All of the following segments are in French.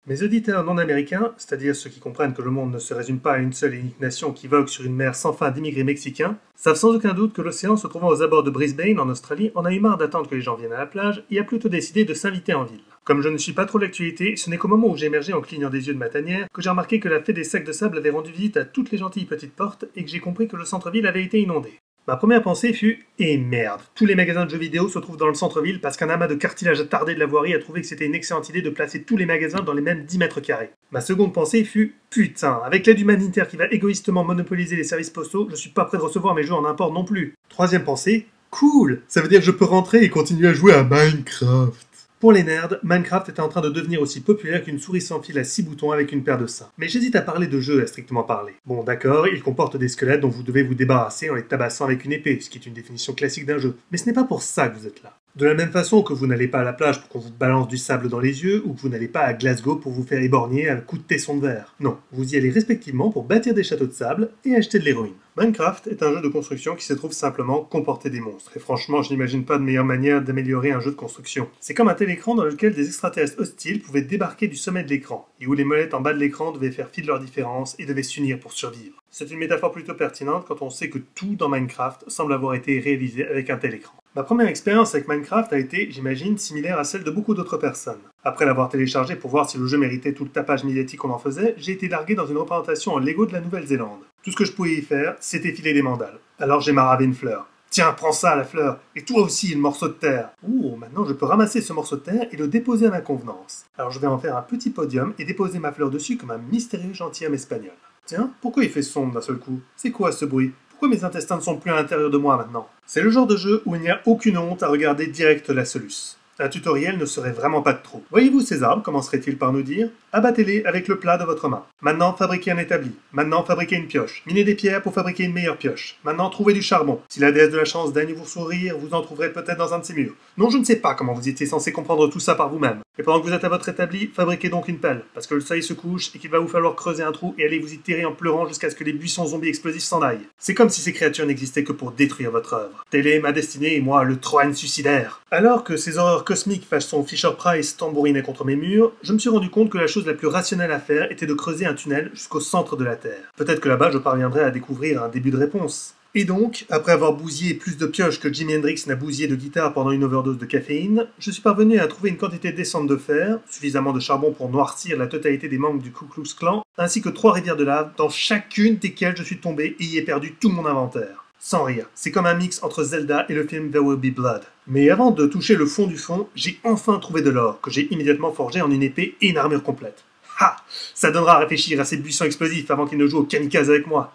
Mes auditeurs non américains, c'est-à-dire ceux qui comprennent que le monde ne se résume pas à une seule et unique nation qui vogue sur une mer sans fin d'immigrés mexicains, savent sans aucun doute que l'océan se trouvant aux abords de Brisbane, en Australie, en a eu marre d'attendre que les gens viennent à la plage et a plutôt décidé de s'inviter en ville. Comme je ne suis pas trop l'actualité, ce n'est qu'au moment où j'ai émergé en clignant des yeux de ma tanière que j'ai remarqué que la fée des sacs de sable avait rendu visite à toutes les gentilles petites portes et que j'ai compris que le centre-ville avait été inondé. Ma première pensée fut « Eh merde, tous les magasins de jeux vidéo se trouvent dans le centre-ville parce qu'un amas de cartilage attardé de la voirie a trouvé que c'était une excellente idée de placer tous les magasins dans les mêmes 10 mètres carrés. » Ma seconde pensée fut « Putain, avec l'aide humanitaire qui va égoïstement monopoliser les services postaux, je suis pas prêt de recevoir mes jeux en import non plus. » Troisième pensée « Cool, ça veut dire que je peux rentrer et continuer à jouer à Minecraft. » Pour les nerds, Minecraft était en train de devenir aussi populaire qu'une souris sans fil à 6 boutons avec une paire de seins. Mais j'hésite à parler de jeu à strictement parler. Bon d'accord, il comporte des squelettes dont vous devez vous débarrasser en les tabassant avec une épée, ce qui est une définition classique d'un jeu. Mais ce n'est pas pour ça que vous êtes là. De la même façon que vous n'allez pas à la plage pour qu'on vous balance du sable dans les yeux, ou que vous n'allez pas à Glasgow pour vous faire éborgner à coups de tesson de verre. Non, vous y allez respectivement pour bâtir des châteaux de sable et acheter de l'héroïne. Minecraft est un jeu de construction qui se trouve simplement comporter des monstres, et franchement je n'imagine pas de meilleure manière d'améliorer un jeu de construction. C'est comme un tel écran dans lequel des extraterrestres hostiles pouvaient débarquer du sommet de l'écran, et où les molettes en bas de l'écran devaient faire fi de leurs différences et devaient s'unir pour survivre. C'est une métaphore plutôt pertinente quand on sait que tout dans Minecraft semble avoir été réalisé avec un tel écran. Ma première expérience avec Minecraft a été, j'imagine, similaire à celle de beaucoup d'autres personnes. Après l'avoir téléchargé pour voir si le jeu méritait tout le tapage médiatique qu'on en faisait, j'ai été largué dans une représentation en Lego de la Nouvelle-Zélande. Tout ce que je pouvais y faire, c'était filer des mandales. Alors j'ai maravé une fleur. Tiens, prends ça, la fleur, et toi aussi, le morceau de terre. Ouh, maintenant je peux ramasser ce morceau de terre et le déposer à ma convenance. Alors je vais en faire un petit podium et déposer ma fleur dessus comme un mystérieux gentilhomme espagnol. Tiens, pourquoi il fait sombre d'un seul coup? C'est quoi ce bruit? Pourquoi mes intestins ne sont plus à l'intérieur de moi maintenant? C'est le genre de jeu où il n'y a aucune honte à regarder direct la soluce. Un tutoriel ne serait vraiment pas de trop. Voyez-vous ces arbres, commencerait-il par nous dire? Abattez-les avec le plat de votre main. Maintenant, fabriquez un établi. Maintenant, fabriquez une pioche. Minez des pierres pour fabriquer une meilleure pioche. Maintenant, trouvez du charbon. Si la déesse de la chance daigne vous sourire, vous en trouverez peut-être dans un de ces murs. Non, je ne sais pas comment vous étiez censé comprendre tout ça par vous-même. Et pendant que vous êtes à votre établi, fabriquez donc une pelle, parce que le soleil se couche et qu'il va vous falloir creuser un trou et aller vous y terrer en pleurant jusqu'à ce que les buissons zombies explosifs s'en aillent. C'est comme si ces créatures n'existaient que pour détruire votre œuvre. Telle est ma destinée et moi, le Troan suicidaire. Alors que ces horreurs cosmiques façon Fisher-Price tambourinaient contre mes murs, je me suis rendu compte que la chose la plus rationnelle à faire était de creuser un tunnel jusqu'au centre de la Terre. Peut-être que là-bas je parviendrai à découvrir un début de réponse. Et donc, après avoir bousillé plus de pioches que Jimi Hendrix n'a bousillé de guitare pendant une overdose de caféine, je suis parvenu à trouver une quantité décente de fer, suffisamment de charbon pour noircir la totalité des membres du Ku Klux Klan, ainsi que 3 rivières de lave, dans chacune desquelles je suis tombé et y ai perdu tout mon inventaire. Sans rire, c'est comme un mix entre Zelda et le film There Will Be Blood. Mais avant de toucher le fond du fond, j'ai enfin trouvé de l'or, que j'ai immédiatement forgé en une épée et une armure complète. Ha! Ça donnera à réfléchir à ces buissons explosifs avant qu'ils ne jouent au kamikaze avec moi.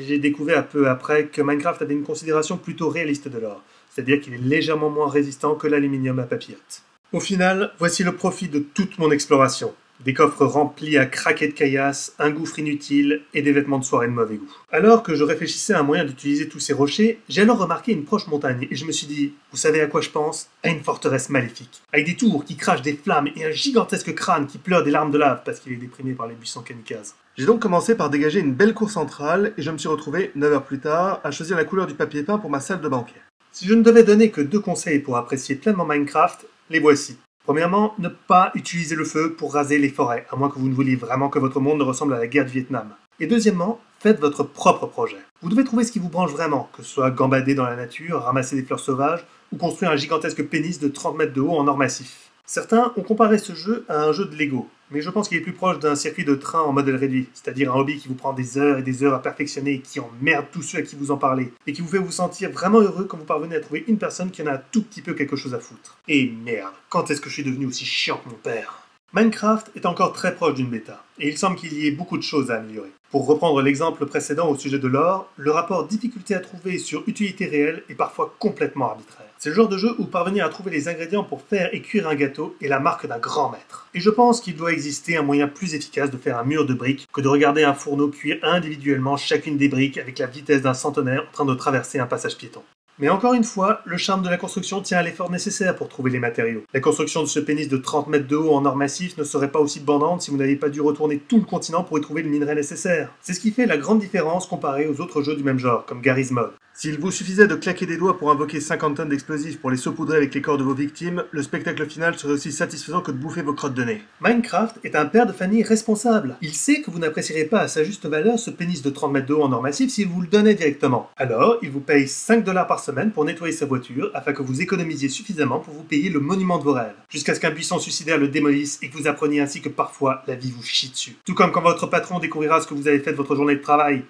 J'ai découvert peu après que Minecraft avait une considération plutôt réaliste de l'or, c'est-à-dire qu'il est légèrement moins résistant que l'aluminium à papillote. Au final, voici le profit de toute mon exploration. Des coffres remplis à craquer de caillasse, un gouffre inutile et des vêtements de soirée de mauvais goût. Alors que je réfléchissais à un moyen d'utiliser tous ces rochers, j'ai alors remarqué une proche montagne et je me suis dit, vous savez à quoi je pense? À une forteresse maléfique, avec des tours qui crachent des flammes et un gigantesque crâne qui pleure des larmes de lave parce qu'il est déprimé par les buissons kamikazes. J'ai donc commencé par dégager une belle cour centrale et je me suis retrouvé, 9 heures plus tard, à choisir la couleur du papier peint pour ma salle de banquet. Si je ne devais donner que 2 conseils pour apprécier pleinement Minecraft, les voici. Premièrement, ne pas utiliser le feu pour raser les forêts, à moins que vous ne vouliez vraiment que votre monde ne ressemble à la guerre du Vietnam. Et deuxièmement, faites votre propre projet. Vous devez trouver ce qui vous branche vraiment, que ce soit gambader dans la nature, ramasser des fleurs sauvages, ou construire un gigantesque pénis de 30 mètres de haut en or massif. Certains ont comparé ce jeu à un jeu de Lego, mais je pense qu'il est plus proche d'un circuit de train en modèle réduit, c'est-à-dire un hobby qui vous prend des heures et des heures à perfectionner et qui emmerde tous ceux à qui vous en parlez, et qui vous fait vous sentir vraiment heureux quand vous parvenez à trouver une personne qui en a un tout petit peu quelque chose à foutre. Et merde, quand est-ce que je suis devenu aussi chiant que mon père? Minecraft est encore très proche d'une bêta, et il semble qu'il y ait beaucoup de choses à améliorer. Pour reprendre l'exemple précédent au sujet de l'or, le rapport difficulté à trouver sur utilité réelle est parfois complètement arbitraire. C'est le genre de jeu où parvenir à trouver les ingrédients pour faire et cuire un gâteau est la marque d'un grand maître. Et je pense qu'il doit exister un moyen plus efficace de faire un mur de briques que de regarder un fourneau cuire individuellement chacune des briques avec la vitesse d'un centenaire en train de traverser un passage piéton. Mais encore une fois, le charme de la construction tient à l'effort nécessaire pour trouver les matériaux. La construction de ce pénis de 30 mètres de haut en or massif ne serait pas aussi bandante si vous n'aviez pas dû retourner tout le continent pour y trouver le minerai nécessaire. C'est ce qui fait la grande différence comparée aux autres jeux du même genre, comme Garry's Mod. S'il vous suffisait de claquer des doigts pour invoquer 50 tonnes d'explosifs pour les saupoudrer avec les corps de vos victimes, le spectacle final serait aussi satisfaisant que de bouffer vos crottes de nez. Minecraft est un père de famille responsable. Il sait que vous n'apprécierez pas à sa juste valeur ce pénis de 30 mètres de haut en or massif s'il vous le donnait directement. Alors, il vous paye 5 $ par semaine pour nettoyer sa voiture afin que vous économisiez suffisamment pour vous payer le monument de vos rêves. Jusqu'à ce qu'un buisson suicidaire le démolisse et que vous appreniez ainsi que parfois la vie vous chie dessus. Tout comme quand votre patron découvrira ce que vous avez fait de votre journée de travail.